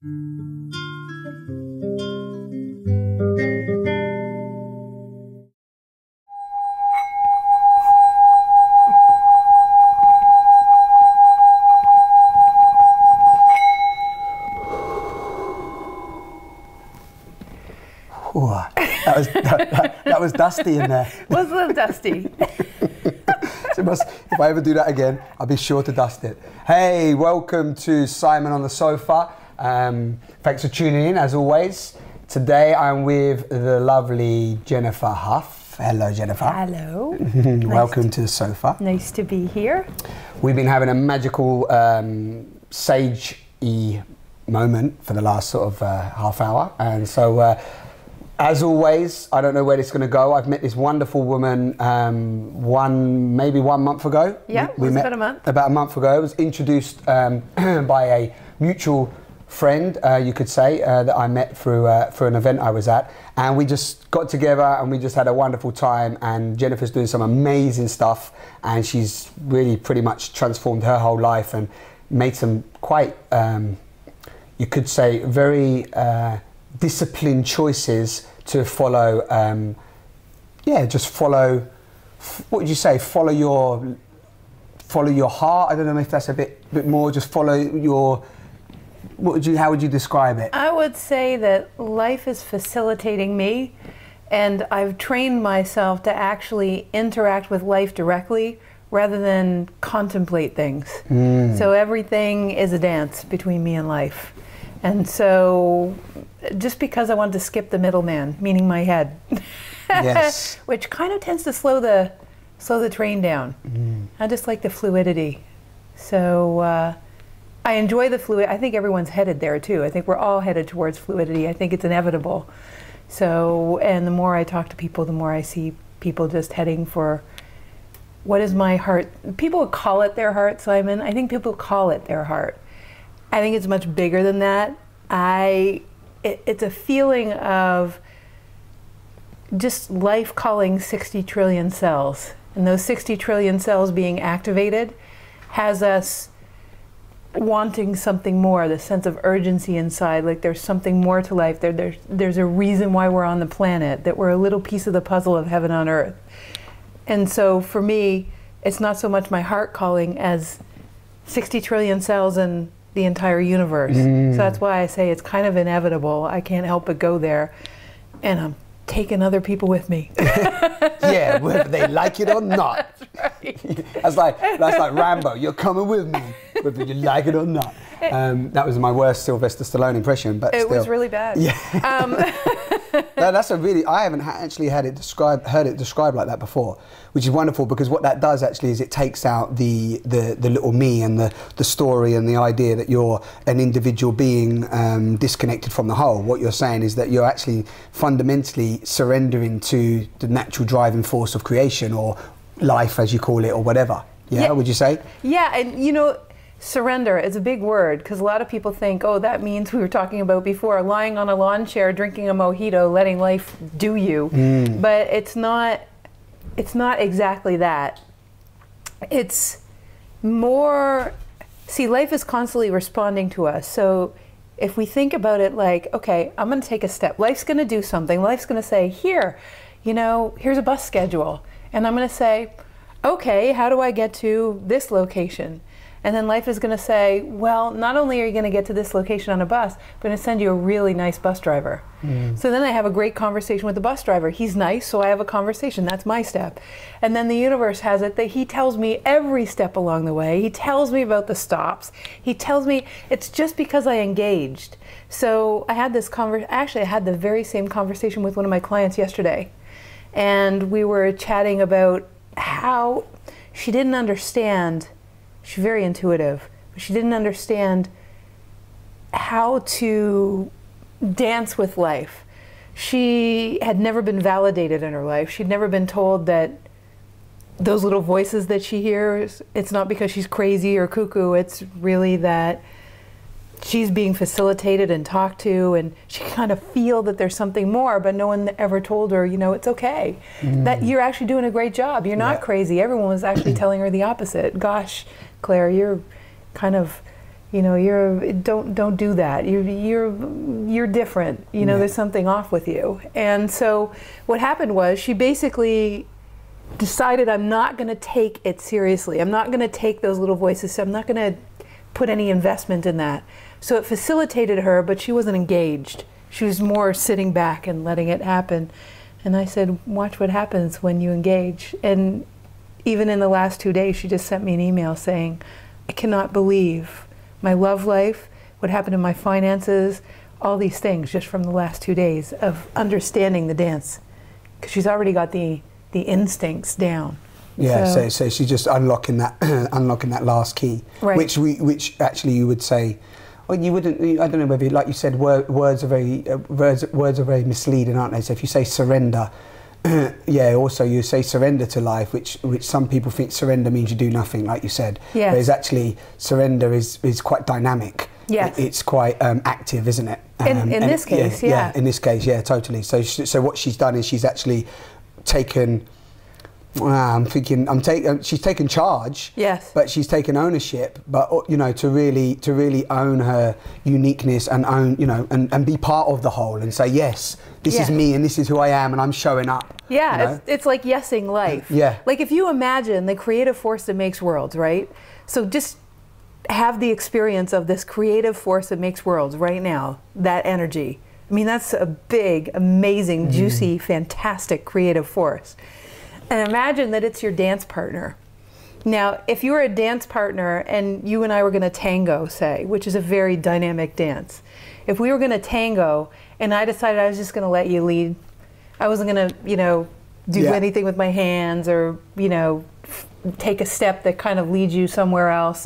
Ooh, that was dusty in there. Was a little dusty. So if I ever do that again, I'll be sure to dust it. Hey, welcome to Simon on the Sofa. Thanks for tuning in, as always. Today I'm with the lovely Jennifer Hough. Hello, Jennifer. Hello. Welcome to the sofa. Nice to be here. We've been having a magical sage-y moment for the last sort of half hour, and so as always, I don't know where this is going to go. I've met this wonderful woman maybe 1 month ago. Yeah, we met about a month. About a month ago. I was introduced by a mutual friend, you could say, that I met through an event I was at. And we just got together and we just had a wonderful time. And Jennifer's doing some amazing stuff. And she's really pretty much transformed her whole life and made some quite, you could say, very disciplined choices to follow, just follow, what would you say, follow your heart. I don't know if that's a bit more, just follow your, how would you describe it? I would say that life is facilitating me, and I've trained myself to actually interact with life directly rather than contemplate things. So everything is a dance between me and life. And so, just because I wanted to skip the middleman, meaning my head, yes, which kind of tends to slow the train down. I just like the fluidity. So I enjoy the fluid. I think everyone's headed there too. I think we're all headed towards fluidity. I think it's inevitable. So, and the more I talk to people, the more I see people just heading for what is my heart. People call it their heart, Simon. I think people call it their heart. I think it's much bigger than that. It's a feeling of just life calling 60 trillion cells. And those 60 trillion cells being activated has us wanting something more, the sense of urgency inside, like there's something more to life. There's a reason why we're on the planet, that we're a little piece of the puzzle of heaven on earth. And so for me, it's not so much my heart calling as 60 trillion cells and the entire universe. So that's why I say it's kind of inevitable. I can't help but go there, and I'm taking other people with me. Yeah, whether they like it or not. That's right. That's like Rambo. You're coming with me, whether you like it or not. That was my worst Sylvester Stallone impression, but it still. was really bad. Yeah. That's a really, I haven't actually heard it described like that before, which is wonderful, because what that does actually is it takes out the little me and the story and the idea that you're an individual being disconnected from the whole. What you're saying is that you're actually fundamentally surrendering to the natural driving force of creation, or life as you call it, or whatever. Yeah, would you say? Yeah, and you know, surrender is a big word, because a lot of people think, oh, that means, we were talking about before, lying on a lawn chair, drinking a mojito, letting life do you. But it's not exactly that. It's more, see, life is constantly responding to us. So if we think about it like, okay, I'm going to take a step. Life's going to do something. Life's going to say, here, you know, here's a bus schedule. And I'm going to say, okay, how do I get to this location? And then life is going to say, well, not only are you going to get to this location on a bus, but I'm going to send you a really nice bus driver. So then I have a great conversation with the bus driver. He's nice, so I have a conversation. That's my step. And then the universe has it that he tells me every step along the way. He tells me about the stops. He tells me, it's just because I engaged. So I had this actually I had the very same conversation with one of my clients yesterday. And we were chatting about how she didn't understand. She's very intuitive, but she didn't understand how to dance with life. She had never been validated in her life. She'd never been told that those little voices that she hears, it's not because she's crazy or cuckoo, it's really that she's being facilitated and talked to, and she can kind of feel that there's something more, but no one ever told her, you know, it's okay. That you're actually doing a great job. You're not crazy. Everyone was actually telling her the opposite. Gosh, Claire, you're kind of, you know, don't do that. You're different. You know, there's something off with you. And so what happened was she basically decided, I'm not going to take it seriously. I'm not going to take those little voices. I'm not going to put any investment in that. So it facilitated her, but she wasn't engaged. She was more sitting back and letting it happen. And I said, watch what happens when you engage. And even in the last 2 days, she just sent me an email saying, I cannot believe my love life, what happened to my finances, all these things just from the last 2 days of understanding the dance. Because she's already got the instincts down. Yeah, so she's just unlocking that unlocking that last key, right. which actually you would say, well, you wouldn't. I don't know whether, like you said, words are very misleading, aren't they? So if you say surrender, yeah, also you say surrender to life, which some people think surrender means you do nothing, like you said. Yes. Whereas actually surrender is quite dynamic. Yes. It's quite active, isn't it? In this case, yeah. In this case, yeah, totally. So what she's done is she's actually taken. She's taken charge. Yes. But she's taken ownership. But you know, to really own her uniqueness and own, you know, and be part of the whole and say, yes, this is me and this is who I am and I'm showing up. Yeah, you know? it's like yesing life. Yeah. Like if you imagine the creative force that makes worlds, right? So just have the experience of this creative force that makes worlds right now. That energy. I mean, that's a big, amazing, juicy, fantastic creative force. And imagine that it's your dance partner. Now, if you were a dance partner and you and I were going to tango, say, which is a very dynamic dance, if we were going to tango and I decided I was just going to let you lead, I wasn't going to, you know, do anything with my hands or, you know, take a step that kind of leads you somewhere else,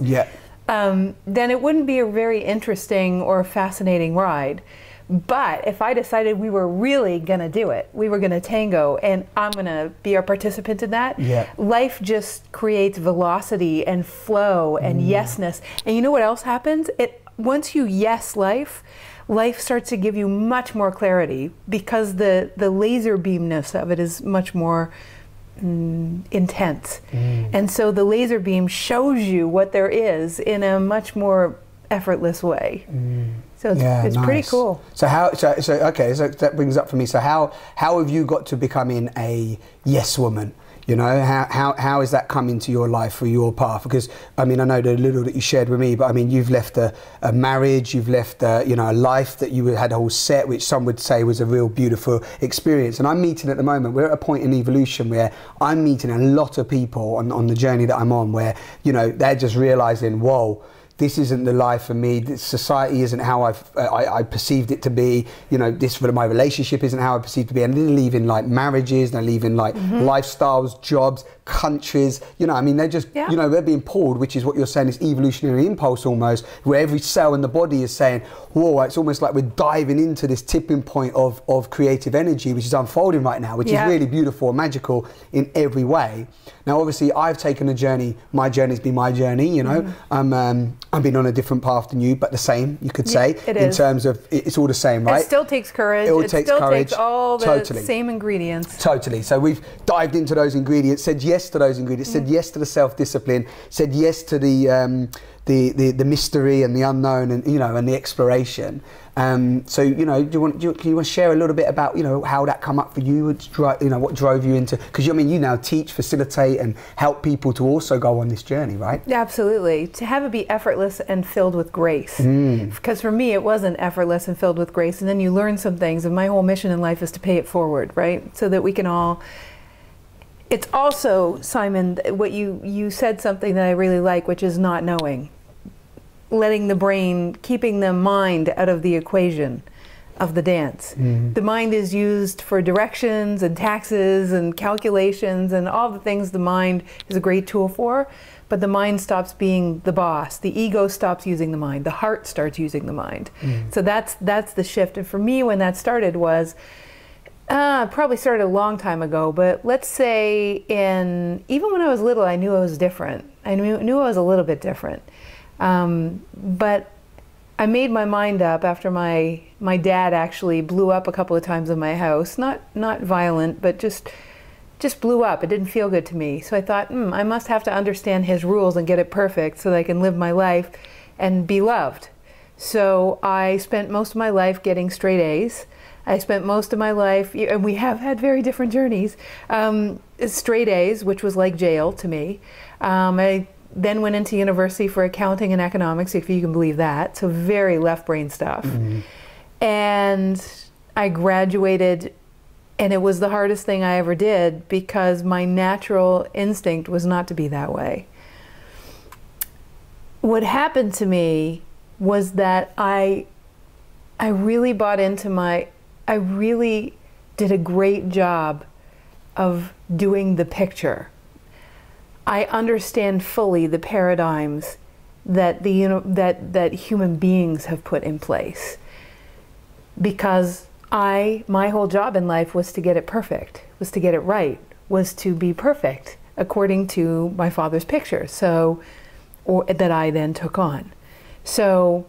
then it wouldn't be a very interesting or fascinating ride. But if I decided we were really going to do it, we were going to tango, and I'm going to be a participant in that, life just creates velocity and flow and yesness. And you know what else happens? Once you yes life, life starts to give you much more clarity because the laser beamness of it is much more intense. And so the laser beam shows you what there is in a much more effortless way. So it's pretty cool. So that brings up for me. So how have you got to becoming a yes woman? You know, how is that come into your life through your path? Because I mean, I know the little that you shared with me, but I mean, you've left a marriage, you've left you know, a life that you had all set, which some would say was a real beautiful experience. And I'm meeting at the moment, we're at a point in evolution where I'm meeting a lot of people on the journey that I'm on, where, you know, they're just realizing, whoa, this isn't the life for me. This society isn't how I perceived it to be. You know, my relationship isn't how I perceived it to be. And they're leaving like marriages, they're leaving like lifestyles, jobs, countries. You know, I mean, they're just, you know, they're being pulled, which is what you're saying, is evolutionary impulse almost, where every cell in the body is saying, whoa, it's almost like we're diving into this tipping point of creative energy, which is unfolding right now, which is really beautiful and magical in every way. Now, obviously, I've taken a journey. My journey's been my journey, you know. I've been on a different path than you, but the same, you could say, in terms of, it's all the same, right? It still takes courage. It still takes all the same ingredients. Totally. So we've dived into those ingredients, said yes to those ingredients, said yes to the self-discipline, said yes to the mystery and the unknown, and, you know, and the exploration. So, you know, can you want to share a little bit about, you know, how that come up for you? You know, what drove you into, because I mean, you now teach, facilitate, and help people to also go on this journey, right? Absolutely. To have it be effortless and filled with grace. Because for me, it wasn't effortless and filled with grace. And then you learn some things, and my whole mission in life is to pay it forward, right? So that we can all. It's also, Simon, what you said something that I really like, which is not knowing. Letting the brain, keeping the mind out of the equation of the dance. The mind is used for directions and taxes and calculations and all the things the mind is a great tool for, but the mind stops being the boss. The ego stops using the mind. The heart starts using the mind. So that's the shift. And for me, when that started was, probably started a long time ago, but let's say even when I was little, I knew I was different. I knew I was a little bit different. But I made my mind up after my dad actually blew up a couple of times in my house. Not violent, but just blew up. It didn't feel good to me. So I thought, I must have to understand his rules and get it perfect so that I can live my life and be loved. So I spent most of my life getting straight A's. I spent most of my life, and we have had very different journeys, straight A's, which was like jail to me. I then went into university for accounting and economics, if you can believe that. So very left brain stuff. And I graduated, and it was the hardest thing I ever did because my natural instinct was not to be that way. What happened to me was that I really bought into I really did a great job of doing the picture. I understand fully the paradigms that that human beings have put in place, because my whole job in life was to get it perfect, was to get it right, was to be perfect according to my father's picture. So, or that I then took on. So,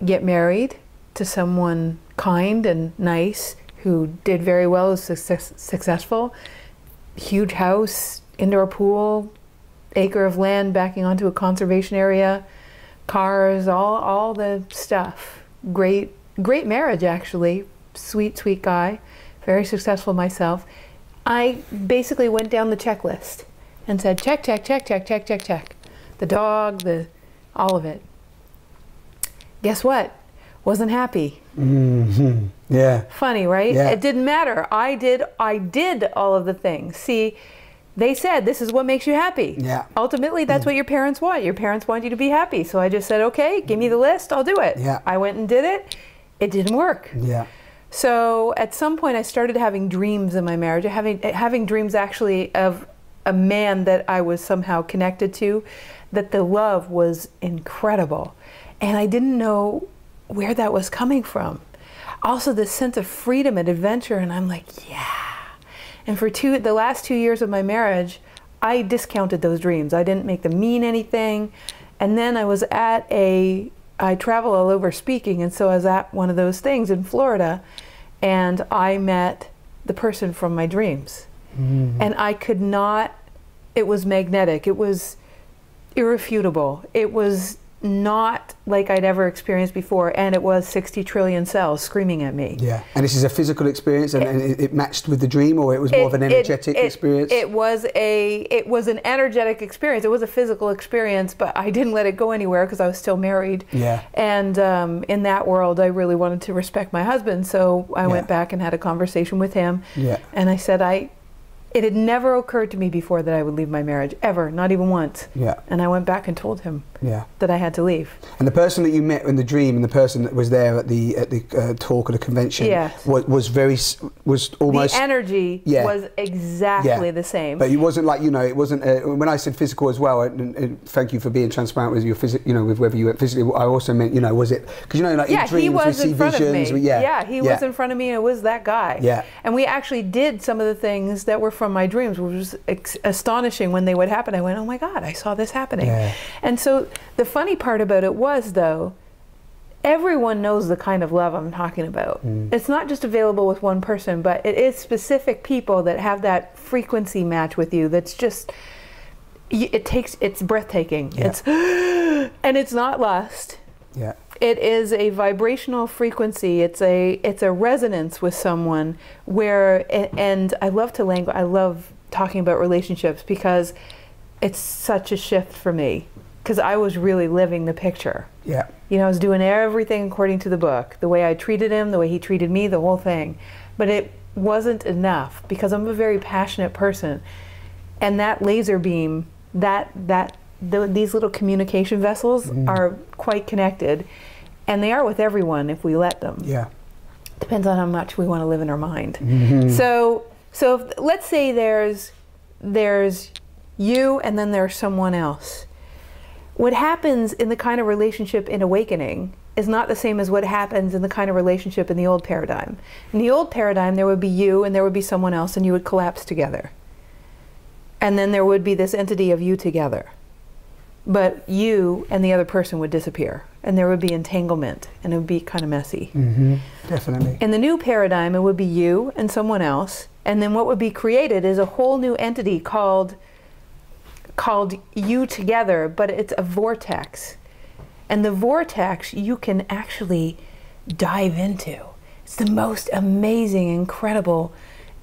get married to someone kind and nice who did very well, was successful, huge house, indoor pool, acre of land backing onto a conservation area, cars, all the stuff. Great marriage, actually. Sweet, sweet guy, very successful myself. I basically went down the checklist and said, check, check, check, check, check, check, check. The dog, all of it. Guess what? Wasn't happy. Yeah. Funny, right? Yeah. It didn't matter. I did all of the things. See, they said this is what makes you happy. Yeah. Ultimately, that's what your parents want. Your parents want you to be happy. So I just said, okay, give me the list, I'll do it. Yeah. I went and did it. It didn't work. Yeah. So at some point I started having dreams in my marriage, having dreams actually of a man that I was somehow connected to, that the love was incredible. And I didn't know where that was coming from. Also this sense of freedom and adventure, and I'm like, yeah. And for the last 2 years of my marriage, I discounted those dreams. I didn't make them mean anything. And then I was at I travel all over speaking, and so I was at one of those things in Florida, and I met the person from my dreams. And I could not, it was magnetic, it was irrefutable, it was not like I'd ever experienced before, and it was 60 trillion cells screaming at me. Yeah, and this is a physical experience, and it matched with the dream, or it was more of an energetic experience? It was an energetic experience. It was a physical experience, but I didn't let it go anywhere because I was still married. Yeah. And in that world, I really wanted to respect my husband, so I went back and had a conversation with him. Yeah. And I said, it had never occurred to me before that I would leave my marriage, ever, not even once. Yeah. And I went back and told him that I had to leave. And the person that you met in the dream, and the person that was there at the talk at the convention, was almost, the energy was exactly the same. But it wasn't like, it wasn't. When I said physical as well, and thank you for being transparent with your with whether you went physically. I also meant, was it because like in dreams we see visions. He was in front of me, and it was that guy. Yeah. And we actually did some of the things that were from my dreams, which was astonishing when they would happen. I went, oh my God, I saw this happening. Yeah. And so the funny part about it was, though, everyone knows the kind of love I'm talking about. It's not just available with one person, but it is specific people that have that frequency match with you that's just, it's breathtaking. Yeah. And it's not lust. Yeah. It is a vibrational frequency. It's a resonance with someone where, and I love talking about relationships because it's such a shift for me, because I was really living the picture. Yeah. I was doing everything according to the book, the way I treated him, the way he treated me, the whole thing. But it wasn't enough because I'm a very passionate person, and that laser beam, these little communication vessels are quite connected, and they are with everyone if we let them. Yeah. Depends on how much we want to live in our mind. So if, let's say there's you and then there's someone else. What happens in the kind of relationship in Awakening is not the same as what happens in the kind of relationship in the old paradigm. In the old paradigm, there would be you and there would be someone else, and you would collapse together. And then there would be this entity of you together. But you and the other person would disappear, and there would be entanglement, and it would be kind of messy. Definitely. In the new paradigm, it would be you and someone else, and then what would be created is a whole new entity called you together, but it's a vortex. And the vortex you can actually dive into. It's the most amazing, incredible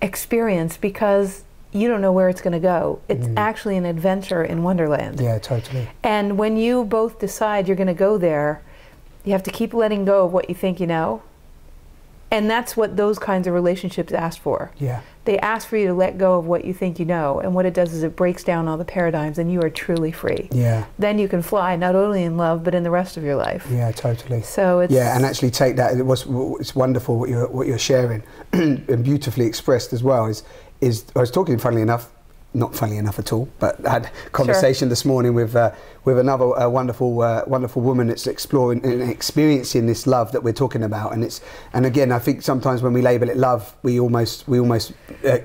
experience because you don't know where it's going to go. It's actually an adventure in Wonderland. Yeah, totally. And when you both decide you're going to go there, you have to keep letting go of what you think you know. And that's what those kinds of relationships ask for. Yeah. They ask for you to let go of what you think you know, and what it does is it breaks down all the paradigms, and you are truly free. Yeah. Then you can fly, not only in love, but in the rest of your life. Yeah, totally. So it's... Yeah, and actually take that, it's wonderful what you're sharing, and beautifully expressed as well, is I was talking, funnily enough, not funnily enough at all, but I had a conversation this morning with another wonderful woman that's exploring and experiencing this love that we're talking about, and again, I think sometimes when we label it love, we almost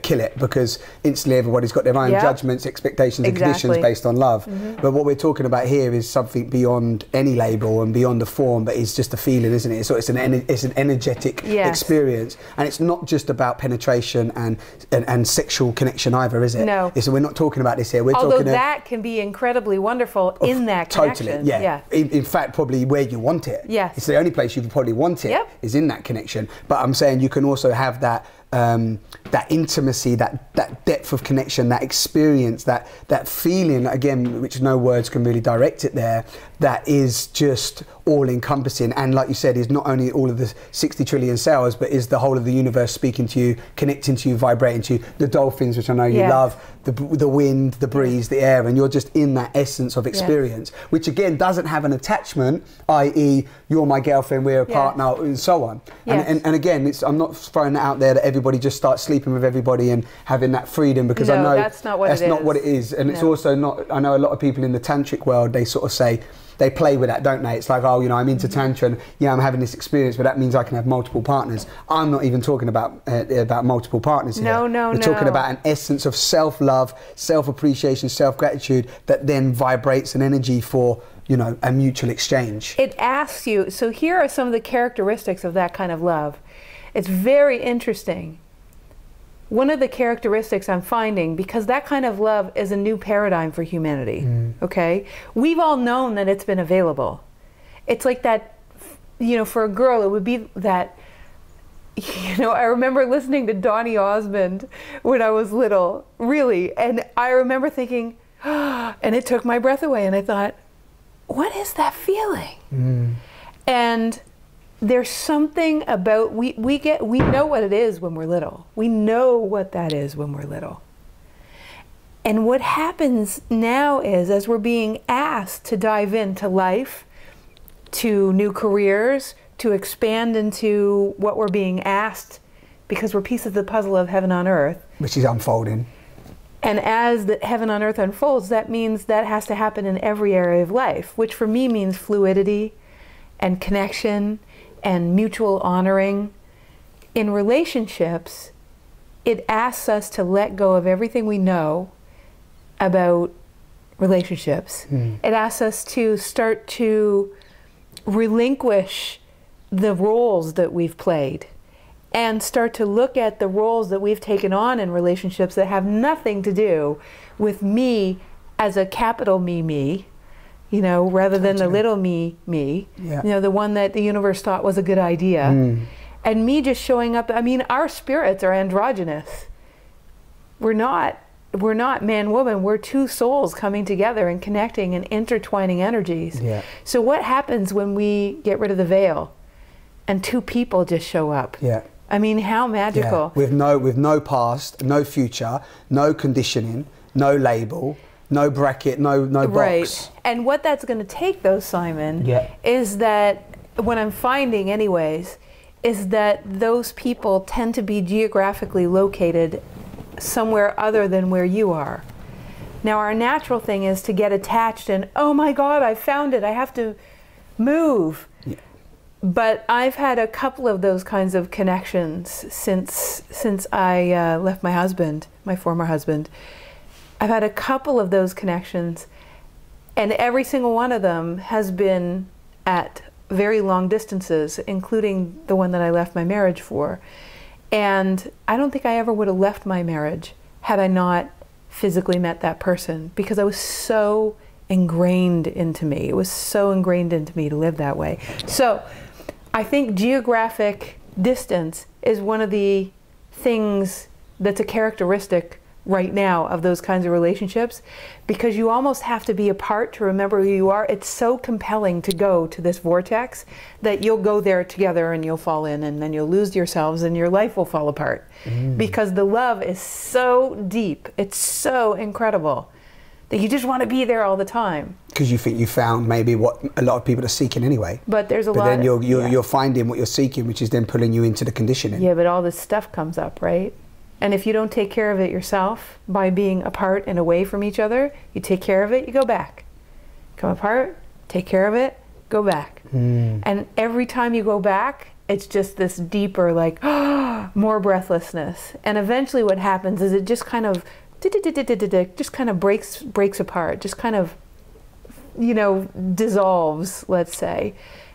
kill it, because instantly everybody's got their own judgments, expectations, and conditions based on love. But what we're talking about here is something beyond any label and beyond the form, but it's just a feeling, isn't it? So it's an energetic experience, and it's not just about penetration and sexual connection either, is it? No. So we're not talking about this here. We're Although talking that can be incredibly wonderful in that connection. Totally, yeah. In fact, probably where you want it. Yes. It's the only place you probably want it is in that connection. But I'm saying you can also have that that intimacy, that depth of connection, that experience, that feeling, again, which no words can really direct it there, that is just all-encompassing, and like you said, is not only all of the 60 trillion cells, but is the whole of the universe speaking to you, connecting to you, vibrating to you, the dolphins, which I know you love, the wind, the breeze, the air, and you're just in that essence of experience, which again doesn't have an attachment, i.e. you're my girlfriend, we're a partner, and so on. And again, I'm not throwing that out there that everybody just starts sleeping with everybody and having that freedom, because I know that's not what it is. And it's also not, I know a lot of people in the tantric world, they sort of say, they play with that, don't they? It's like, oh, you know, I'm into tantra, and I'm having this experience, but that means I can have multiple partners. I'm not even talking about multiple partners here. We're talking about an essence of self-love, self-appreciation, self-gratitude that then vibrates an energy for, you know, a mutual exchange. It asks you, so here are some of the characteristics of that kind of love. It's very interesting. One of the characteristics I'm finding, because that kind of love is a new paradigm for humanity, okay? We've all known that it's been available. It's like that, you know, for a girl, it would be that, you know, I remember listening to Donny Osmond when I was little, really, and I remember thinking, and it took my breath away, and I thought, what is that feeling? And there's something about, we know what it is when we're little. We know what that is when we're little. And what happens now is, as we're being asked to dive into life, to new careers, to expand into what we're being asked, because we're pieces of the puzzle of heaven on earth. Which is unfolding. And as the heaven on earth unfolds, that means that has to happen in every area of life, which for me means fluidity and connection and mutual honoring. In relationships, it asks us to let go of everything we know about relationships. It asks us to start to relinquish the roles that we've played and start to look at the roles that we've taken on in relationships that have nothing to do with me as a capital me, you know, rather than the little me, you know, the one that the universe thought was a good idea. And me just showing up. I mean, our spirits are androgynous. We're not man, woman. We're two souls coming together and connecting and intertwining energies. So what happens when we get rid of the veil and two people just show up? I mean, how magical. With no past, no future, no conditioning, no label, no bracket, no box. Right. And what that's going to take, though, Simon, is that, what I'm finding anyways, is that those people tend to be geographically located somewhere other than where you are. Now, our natural thing is to get attached and, oh my God, I found it, I have to move. But I've had a couple of those kinds of connections since I left my husband, my former husband. I've had a couple of those connections, and every single one of them has been at very long distances, including the one that I left my marriage for. And I don't think I ever would have left my marriage had I not physically met that person, because I was so ingrained into me. It was so ingrained into me to live that way. So I think geographic distance is one of the things that's a characteristic right now of those kinds of relationships, because you almost have to be apart to remember who you are. It's so compelling to go to this vortex that you'll go there together and you'll fall in, and then you'll lose yourselves and your life will fall apart. Because the love is so deep, it's so incredible, that you just want to be there all the time. Because you think you found maybe what a lot of people are seeking anyway. But there's a lot. But then you're finding what you're seeking, which is then pulling you into the conditioning. Yeah, but all this stuff comes up, right? And if you don't take care of it yourself by being apart and away from each other, you take care of it, you go back. Come apart, take care of it, go back. And every time you go back, it's just this deeper, like, more breathlessness. And eventually what happens is it just kind of breaks apart, just kind of, you know, dissolves, let's say,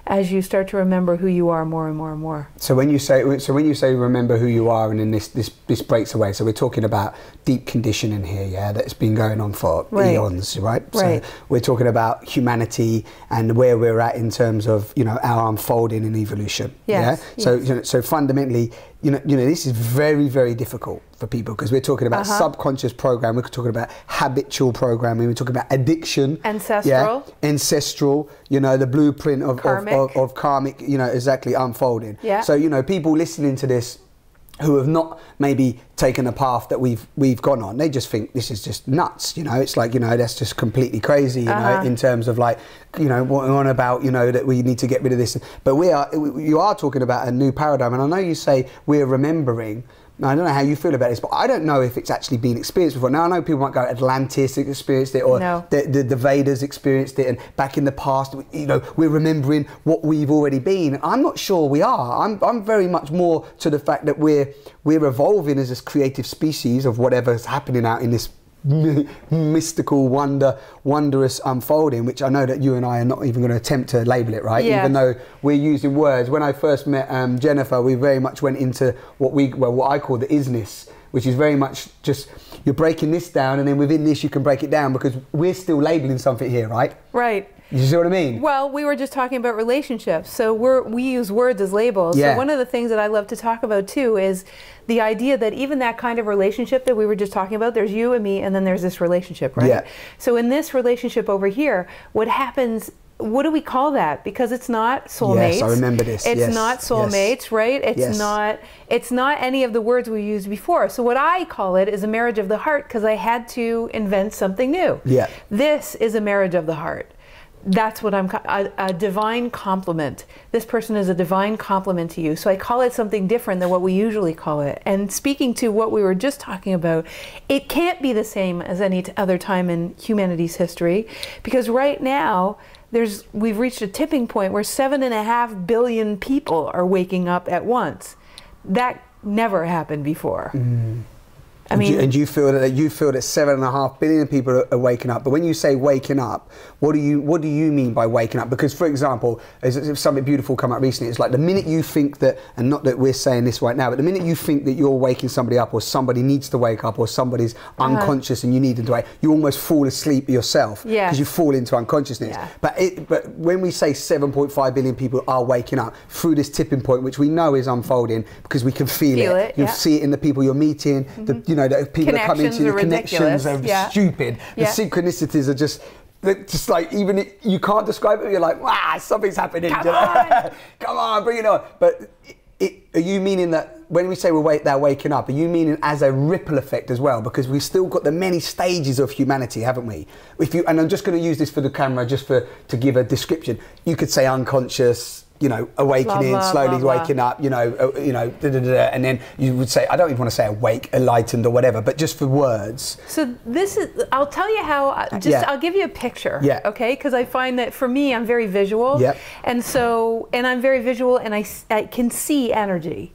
as you start to remember who you are more and more and more. So when you say remember who you are, and then this breaks away. So we're talking about deep conditioning here, yeah, that's been going on for eons, right? Right. So we're talking about humanity and where we're at in terms of, you know, our unfolding and evolution. Yes, yeah. So you know, so fundamentally, you know, this is very, very difficult for people, because we're talking about subconscious program, we're talking about habitual programming, we're talking about addiction, ancestral, ancestral, you know, the blueprint of karmic, you know, exactly unfolding. Yeah. So, you know, people listening to this who have not maybe taken the path that we've gone on, they just think this is just nuts, you know. It's like, you know, that's just completely crazy, you know, in terms of, like, you know, what we're on about, you know, that we need to get rid of this. But you are talking about a new paradigm, and I know you say we're remembering. Now, I don't know how you feel about this, but I don't know if it's actually been experienced before. Now, I know people might go, Atlantis experienced it, or the Vedas experienced it, and back in the past, you know, we're remembering what we've already been. I'm not sure we are. I'm very much more to the fact that we're evolving as this creative species of whatever's happening out in this mystical, wondrous unfolding, which I know that you and I are not even going to attempt to label it, right? Yeah. Even though we're using words. When I first met Jennifer, we very much went into what I call the isness, which is very much just, you're breaking this down, and then within this you can break it down, because we're still labeling something here, right? Right. You see what I mean? Well, we were just talking about relationships, so we use words as labels. Yeah. So one of the things that I love to talk about too is the idea that even that kind of relationship that we were just talking about, there's you and me, and then there's this relationship, right? Yeah. So in this relationship over here, what happens, what do we call that? Because it's not soulmates. Yes, I remember this. It's not soulmates, right? It's not any of the words we used before. So what I call it is a marriage of the heart, because I had to invent something new. Yeah. This is a marriage of the heart. That's what a divine complement. This person is a divine complement to you. So I call it something different than what we usually call it. And speaking to what we were just talking about, it can't be the same as any other time in humanity's history, because right now we've reached a tipping point where 7.5 billion people are waking up at once. That never happened before. I mean, and you feel that 7.5 billion people are waking up. But when you say waking up, what do you mean by waking up? Because, for example, there's something beautiful come up recently. It's like the minute you think that, and not that we're saying this right now, but the minute you think that you're waking somebody up, or somebody needs to wake up, or somebody's unconscious and you need them to wake, you almost fall asleep yourself, because you fall into unconsciousness. Yeah. But when we say 7.5 billion people are waking up through this tipping point, which we know is unfolding, because we can feel it. You see it in the people you're meeting. You know, that people are coming to you, the connections are stupid. The synchronicities are just like, even you can't describe it. You're like, wow, something's happening. Come on, bring it on. But are you meaning that when we say they're waking up, are you meaning as a ripple effect as well? Because we've still got the many stages of humanity, haven't we? And I'm just going to use this for the camera, just to give a description. You could say unconscious, you know, awakening, slowly waking up, you know, and then you would say, I don't even want to say awake, enlightened, or whatever, but just for words. So this is, I'll tell you how, I'll give you a picture, okay? Because I find that for me, I'm very visual, and I'm very visual, and I can see energy.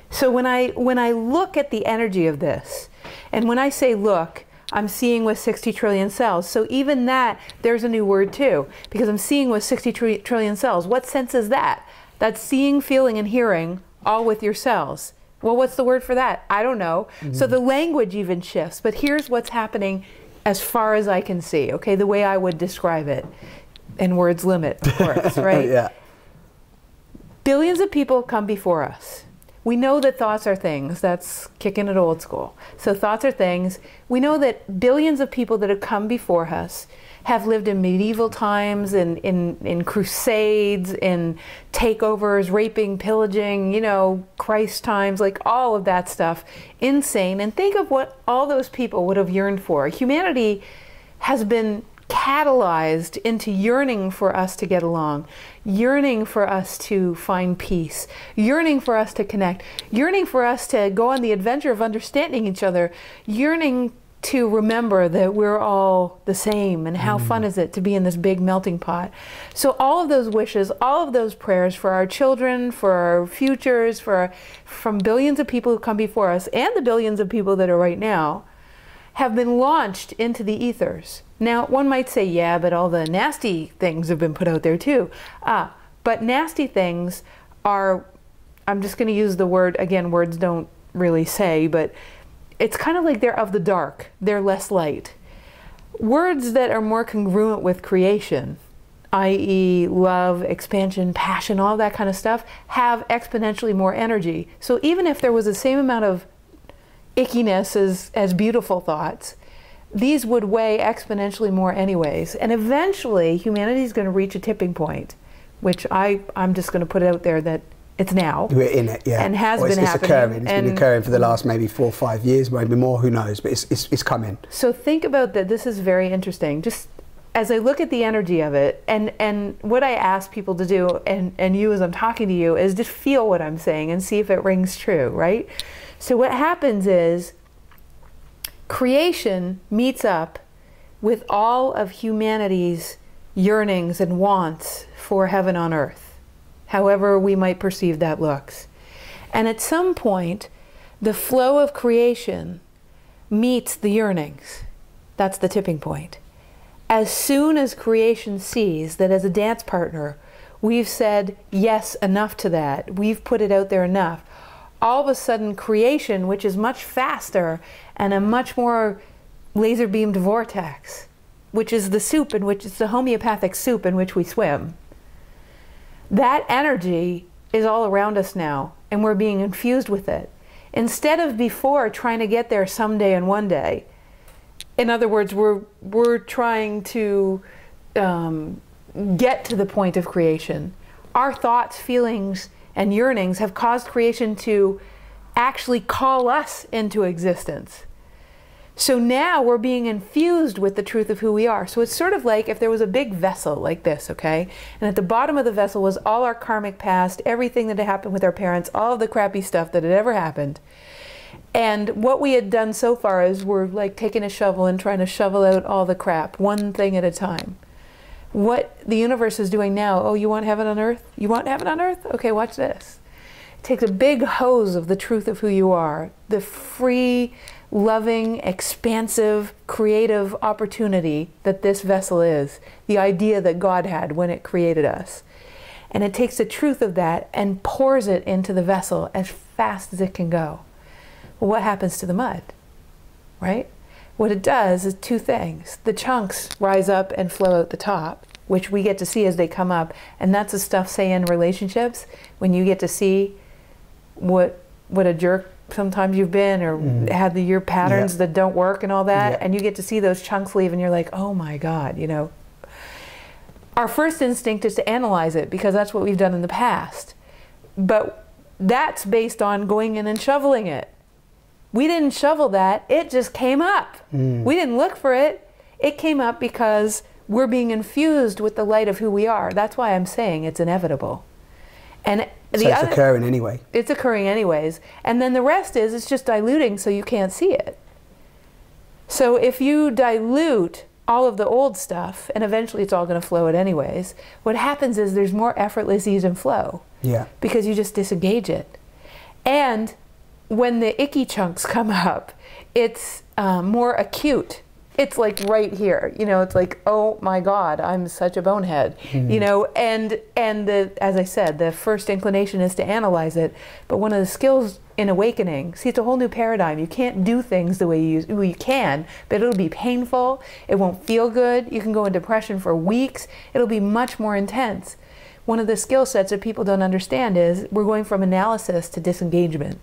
So when I look at the energy of this, and when I say look, I'm seeing with 60 trillion cells. So even that, there's a new word too, because I'm seeing with 60 trillion cells. What sense is that? That's seeing, feeling, and hearing all with your cells. Well, what's the word for that? I don't know. So the language even shifts, but here's what's happening as far as I can see, okay, the way I would describe it, and words limit, of course, right? Yeah. Billions of people come before us. We know that thoughts are things. That's kicking it old school. So thoughts are things. We know that billions of people that have come before us have lived in medieval times, in crusades, in takeovers, raping, pillaging, you know, Christ times, like all of that stuff. Insane. And think of what all those people would have yearned for. Humanity has been catalyzed into yearning for us to get along, yearning for us to find peace, yearning for us to connect, yearning for us to go on the adventure of understanding each other, yearning to remember that we're all the same, and how fun is it to be in this big melting pot. So all of those wishes, all of those prayers for our children, for our futures, from billions of people who come before us and the billions of people that are right now, have been launched into the ethers. Now, one might say, yeah, but all the nasty things have been put out there too. But nasty things are, I'm just going to use the word, again, words don't really say, but it's kind of like they're of the dark. They're less light. Words that are more congruent with creation, i.e. love, expansion, passion, all that kind of stuff, have exponentially more energy. So even if there was the same amount of ickiness as beautiful thoughts, these would weigh exponentially more anyways. And eventually, humanity is going to reach a tipping point, which I'm just going to put it out there that it's now. We're in it, yeah. And has been happening. It's occurring. It's been occurring for the last maybe 4 or 5 years, maybe more, who knows, but it's coming. So think about that. This is very interesting. Just as I look at the energy of it, and what I ask people to do, and you as I'm talking to you, is just feel what I'm saying and see if it rings true, right? So what happens is creation meets up with all of humanity's yearnings and wants for heaven on earth, however we might perceive that looks. And at some point, the flow of creation meets the yearnings. That's the tipping point. As soon as creation sees that as a dance partner, we've said yes enough to that, we've put it out there enough, all of a sudden creation, which is much faster and a much more laser beamed vortex, which is the soup in which it's the homeopathic soup in which we swim, that energy is all around us now, and we're being infused with it. Instead of before trying to get there someday and one day, in other words, we're trying to get to the point of creation. Our thoughts, feelings, and yearnings have caused creation to actually call us into existence. So now we're being infused with the truth of who we are. So it's sort of like if there was a big vessel like this, okay? And at the bottom of the vessel was all our karmic past, everything that had happened with our parents, all of the crappy stuff that had ever happened. And what we had done so far is we're like taking a shovel and trying to shovel out all the crap, one thing at a time. What the universe is doing now, oh, you want heaven on earth? You want heaven on earth? Okay, watch this. It takes a big hose of the truth of who you are, the free, loving, expansive, creative opportunity that this vessel is, the idea that God had when it created us. And it takes the truth of that and pours it into the vessel as fast as it can go. Well, what happens to the mud, right? What it does is two things. The chunks rise up and flow out the top, which we get to see as they come up. And that's the stuff, say, in relationships, when you get to see what a jerk sometimes you've been, or had your patterns that don't work and all that, and you get to see those chunks leave and you're like, oh my God, you know. Our first instinct is to analyze it because that's what we've done in the past. But that's based on going in and shoveling it. We didn't shovel that, it just came up. We didn't look for it. It came up because we're being infused with the light of who we are. That's why I'm saying it's inevitable. And so it's occurring anyway. It's occurring anyways. And then the rest is, it's just diluting so you can't see it. So if you dilute all of the old stuff, and eventually it's all going to flow out anyways, what happens is there's more effortless ease and flow. Yeah. Because you just disengage it. And when the icky chunks come up, it's more acute it's like right here, you know, it's like, oh my God, I'm such a bonehead, you know, and as I said, the first inclination is to analyze it, but one of the skills in awakening, see, it's a whole new paradigm. You can't do things the way you can, but it'll be painful, it won't feel good, you can go in depression for weeks, it'll be much more intense. One of the skill sets that people don't understand is we're going from analysis to disengagement.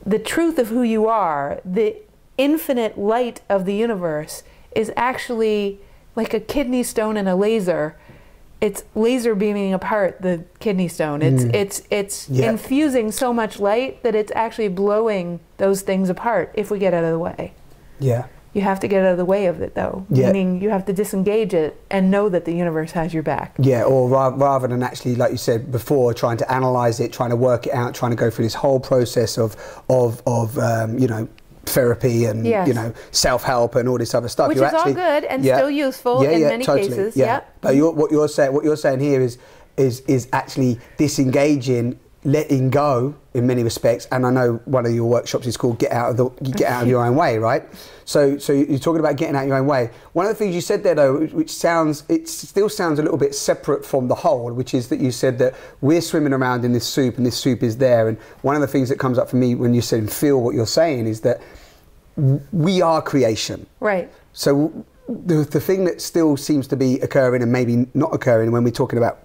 The truth of who you are, the infinite light of the universe, is actually like a kidney stone and a laser. It's laser beaming apart the kidney stone. It's infusing so much light that it's actually blowing those things apart if we get out of the way. Yeah. You have to get out of the way of it, though. Yeah. Meaning you have to disengage it and know that the universe has your back. Yeah, or rather than actually, like you said before, trying to analyze it, trying to work it out, trying to go through this whole process of you know, therapy and you know, self-help and all this other stuff. Which is all good and still useful in many cases. Yeah. But what you're saying here is actually disengaging, letting go in many respects. And I know one of your workshops is called Get Out of Your Own Way, right? So you're talking about getting out of your own way. One of the things you said there, though, which still sounds a little bit separate from the whole, which is that you said that we're swimming around in this soup and this soup is there. And one of the things that comes up for me when you said and feel what you're saying is that we are creation. Right. So the thing that still seems to be occurring and maybe not occurring when we're talking about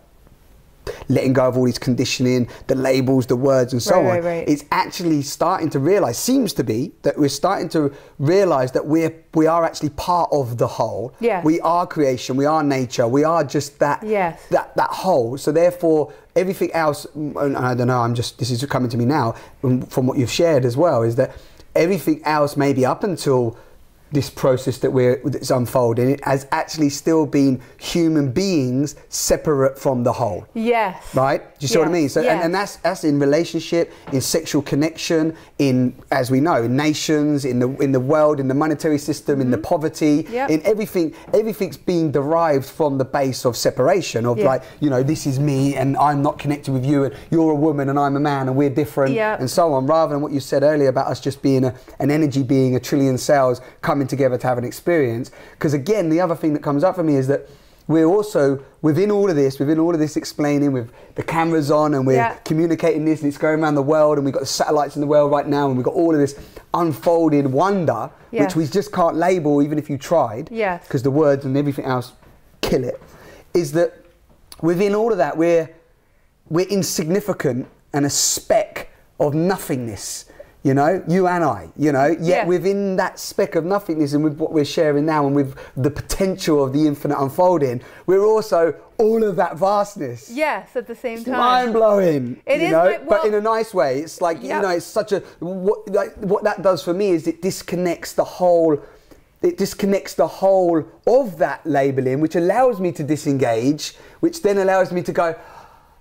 letting go of all these conditioning, the labels, the words and so on, it's actually starting to realise, seems to be, that we're starting to realise that we are actually part of the whole. Yes. We are creation, we are nature, we are just that, that whole. So therefore, everything else, and I don't know, this is coming to me now, from what you've shared as well, is that everything else maybe up until this process that's unfolding, it has actually still been human beings separate from the whole. Yes. Right? Do you see what I mean? So, and that's in relationship, in sexual connection, in, as we know, in nations, in the world, in the monetary system, in the poverty, in everything. Everything's being derived from the base of separation, of like, you know, this is me and I'm not connected with you and you're a woman and I'm a man and we're different and so on, rather than what you said earlier about us just being an energy being, a trillion cells coming together to have an experience. Because again, the other thing that comes up for me is that we're also within all of this explaining, with the cameras on and we're communicating this and it's going around the world and we've got the satellites in the world right now and we've got all of this unfolding wonder, which we just can't label even if you tried, because the words and everything else kill it, is that within all of that we're insignificant and a speck of nothingness. You know, you and I, you know, yet within that speck of nothingness and with what we're sharing now and with the potential of the infinite unfolding, we're also all of that vastness. Yes, at the same time. Mind-blowing, It you is, know, but in a nice way. It's like, you know, it's such a, what that does for me is it disconnects the whole of that labeling, which allows me to disengage, which then allows me to go,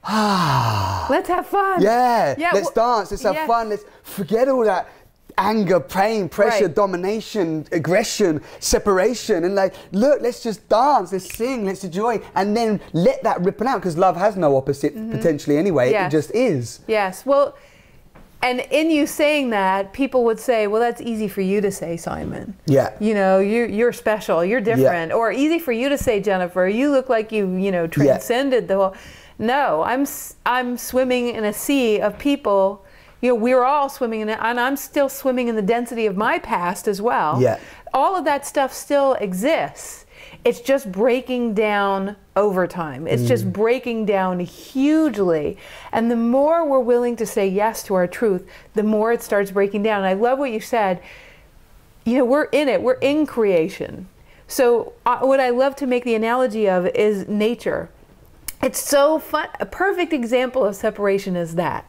let's have fun. Let's dance, let's have fun, let's forget all that anger, pain, pressure, domination, aggression, separation, and like, look, let's just dance, let's sing, let's enjoy, and then let that ripple out, because love has no opposite potentially anyway, it just is. Yes, well, and in you saying that, people would say, well, that's easy for you to say, Simon. Yeah. You know, you're special, you're different. Or easy for you to say, Jennifer, you look like you know, transcended the whole. No, I'm swimming in a sea of people. You know, we're all swimming in it, and I'm still swimming in the density of my past as well. Yeah. All of that stuff still exists. It's just breaking down over time. It's just breaking down hugely. And the more we're willing to say yes to our truth, the more it starts breaking down. And I love what you said. You know, we're in it. We're in creation. So what I love to make the analogy of is nature. It's so fun. A perfect example of separation is that.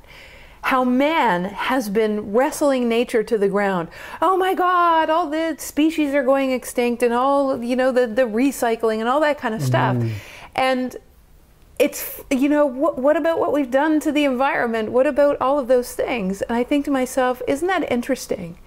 How man has been wrestling nature to the ground. Oh my God, all the species are going extinct and all, you know, the recycling and all that kind of stuff. And it's, you know, what about what we've done to the environment? What about all of those things? And I think to myself, isn't that interesting?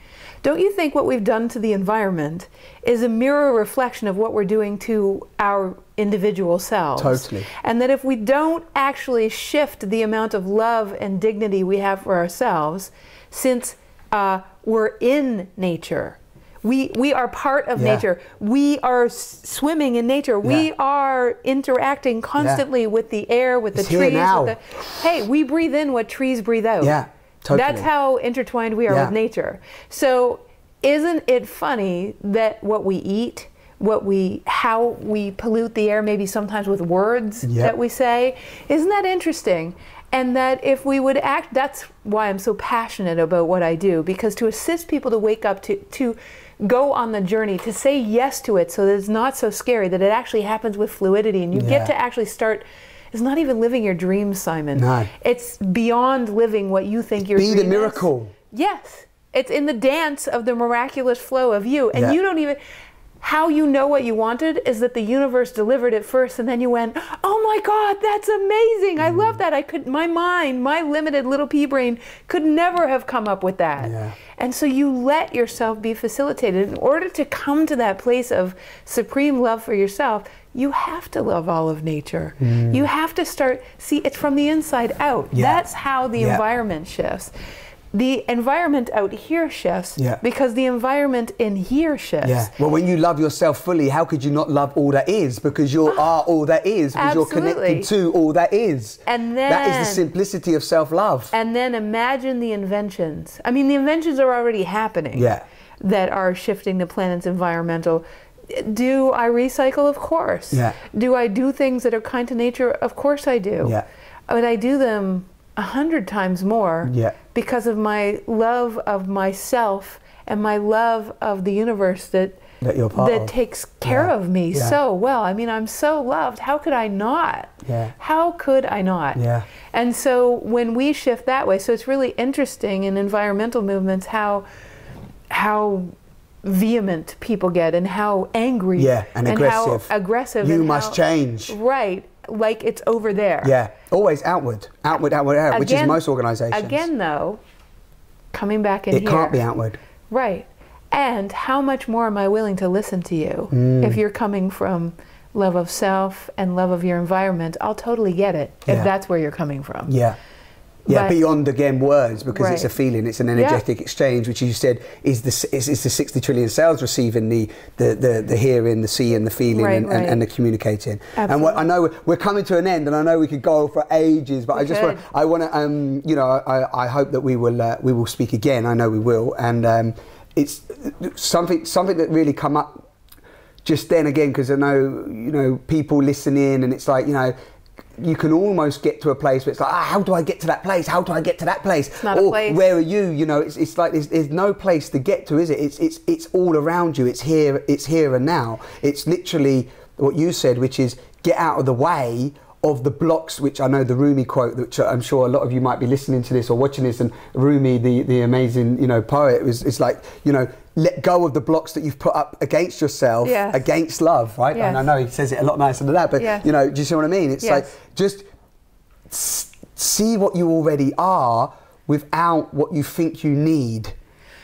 Don't you think what we've done to the environment is a mirror reflection of what we're doing to our individual selves? Totally. And that if we don't actually shift the amount of love and dignity we have for ourselves, since we're in nature, We are part of nature. We are swimming in nature. We are interacting constantly with the air, with the trees. Hey, we breathe in what trees breathe out. Yeah, totally. That's how intertwined we are with nature. So isn't it funny that what we eat, how we pollute the air, maybe sometimes with words that we say, isn't that interesting? And that if we would act, that's why I'm so passionate about what I do, because to assist people to wake up, to go on the journey, to say yes to it so that it's not so scary, that it actually happens with fluidity, and you get to actually start. It's not even living your dreams, Simon. No. It's beyond living what you think your dream is. Be the miracle. Yes. It's in the dance of the miraculous flow of you. And you don't even... How you know what you wanted is that the universe delivered it first, and then you went, oh my God, that's amazing. I love that. My mind, my limited little pea brain could never have come up with that. Yeah. And so you let yourself be facilitated. In order to come to that place of supreme love for yourself, you have to love all of nature. You have to start, see, it's from the inside out. That's how the environment shifts. The environment out here shifts because the environment in here shifts. Well, when you love yourself fully, how could you not love all that is? Because you are all that is, because you're connected to all that is. And then, that is the simplicity of self-love. And then imagine the inventions. I mean, the inventions are already happening that are shifting the planet's environmental. Do I recycle? Of course. Do I do things that are kind to nature? Of course I do. But I do them 100 times more because of my love of myself and my love of the universe that takes care of me so well. I mean, I'm so loved. How could I not? How could I not? And so when we shift that way, so it's really interesting in environmental movements how vehement people get and how angry and aggressive. How aggressive. You must change. Right. Like it's over there. Always outward, which is most organizations. Again, though, coming back in here. It can't be outward. Right. And how much more am I willing to listen to you? If you're coming from love of self and love of your environment, I'll totally get it if that's where you're coming from. But beyond, again, words, because it's a feeling, it's an energetic exchange, which you said is the 60 trillion cells receiving the hearing, the seeing, the feeling, and the communicating. Absolutely. And what I know we're coming to an end, and I know we could go for ages, but I want to, you know, I hope that we will speak again. I know we will, and it's something that really come up just then again, because I know, you know, people listen in, and it's like, you know, you can almost get to a place where it's like, how do I get to that place? How do I get to that place? It's not a place. Where are you? You know, it's like there's no place to get to, is it? It's all around you. It's here and now. It's literally what you said, which is get out of the way of the blocks, which I know the Rumi quote, which I'm sure a lot of you might be listening to this or watching this, and Rumi, the amazing, you know, poet, it's like, you know, let go of the blocks that you've put up against yourself, against love, right? And I know he says it a lot nicer than that, but you know, do you see what I mean? It's like, just see what you already are without what you think you need.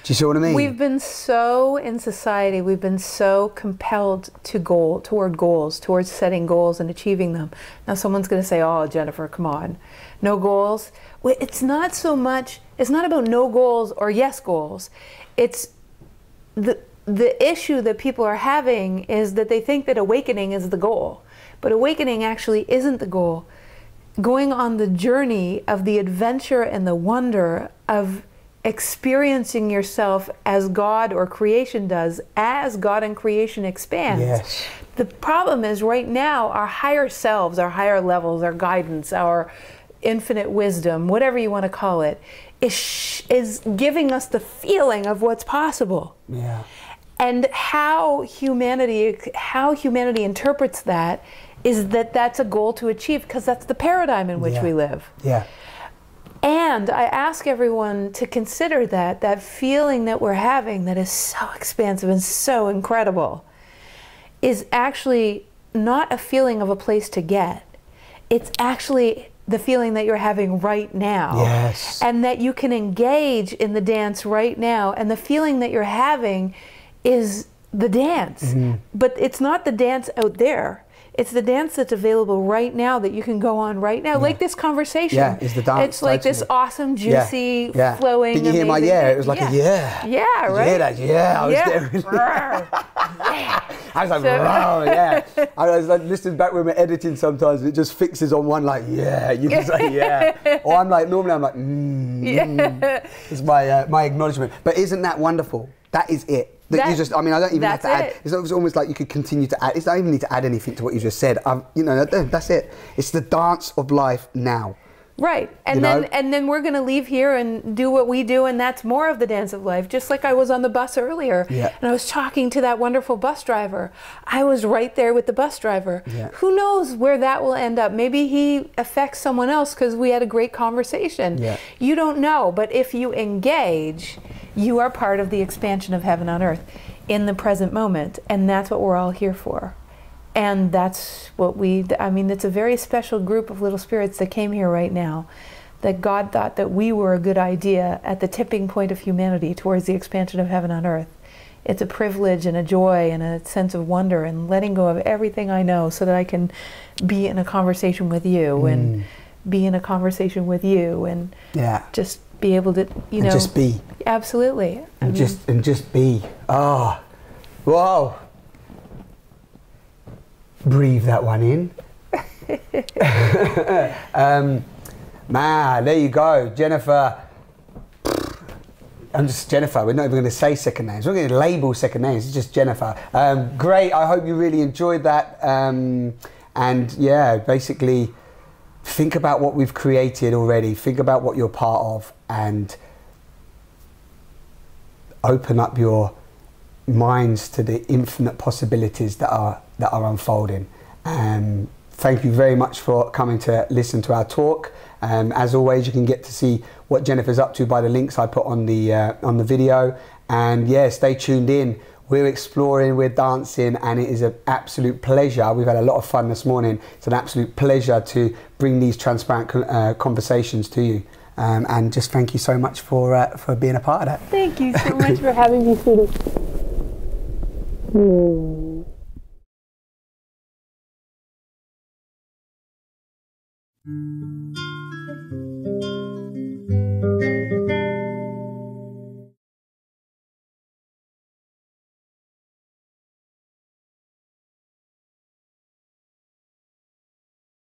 Do you see what I mean? We've been so, in society, we've been so compelled toward goals, towards setting goals and achieving them. Now someone's going to say, oh, Jennifer, come on. No goals? Well, it's not so much, it's not about no goals or yes goals. It's the issue that people are having is that they think that awakening is the goal. But awakening actually isn't the goal. Going on the journey of the adventure and the wonder of experiencing yourself as God or creation does, as God and creation expands. The problem is right now our higher selves, our higher levels, our guidance, our infinite wisdom, whatever you want to call it, is giving us the feeling of what's possible. And how humanity interprets that is that that's a goal to achieve, because that's the paradigm in which we live. And I ask everyone to consider that feeling that we're having that is so expansive and so incredible is actually not a feeling of a place to get. It's actually the feeling that you're having right now. And that you can engage in the dance right now. And the feeling that you're having is the dance. But it's not the dance out there. It's the dance that's available right now that you can go on right now, like this conversation. Yeah, it's the dance. It's like this awesome, juicy, flowing. Did you hear my yeah? It was like a yeah. Yeah, right. Did you hear that? Yeah, I was there. Yeah. I was like, wow, yeah. I was like listening back when we're editing sometimes, it just fixes on one like, yeah, you can say yeah. Or I'm like, normally I'm like, yeah. It's my acknowledgement. But isn't that wonderful? That is it. That you just, I mean, I don't even have to add. It's almost like you could continue to add. It's not even need to add anything to what you just said. You know, that's it. It's the dance of life now. Right, and then we're going to leave here and do what we do, and that's more of the dance of life. Just like I was on the bus earlier, and I was talking to that wonderful bus driver. I was right there with the bus driver. Who knows where that will end up? Maybe he affects someone else because we had a great conversation. You don't know, but if you engage, you are part of the expansion of heaven on earth in the present moment, and that's what we're all here for. And that's what I mean, it's a very special group of little spirits that came here right now, that God thought that we were a good idea at the tipping point of humanity towards the expansion of heaven on earth. It's a privilege and a joy and a sense of wonder and letting go of everything I know so that I can be in a conversation with you and be in a conversation with you and just be able to, you know. Just be. Absolutely. And just be. Oh, whoa. Breathe that one in. Man, there you go, Jennifer. I'm just Jennifer. We're not even going to say second names. We're not going to label second names. It's just Jennifer. Great. I hope you really enjoyed that. And yeah, basically, think about what we've created already. Think about what you're part of, and open up your minds to the infinite possibilities that are unfolding. Thank you very much for coming to listen to our talk. As always, you can get to see what Jennifer's up to by the links I put on the video. And yeah, stay tuned in. We're exploring, we're dancing, and it is an absolute pleasure. We've had a lot of fun this morning. It's an absolute pleasure to bring these transparent conversations to you. And just thank you so much for being a part of that. Thank you so much for having me, sweetie.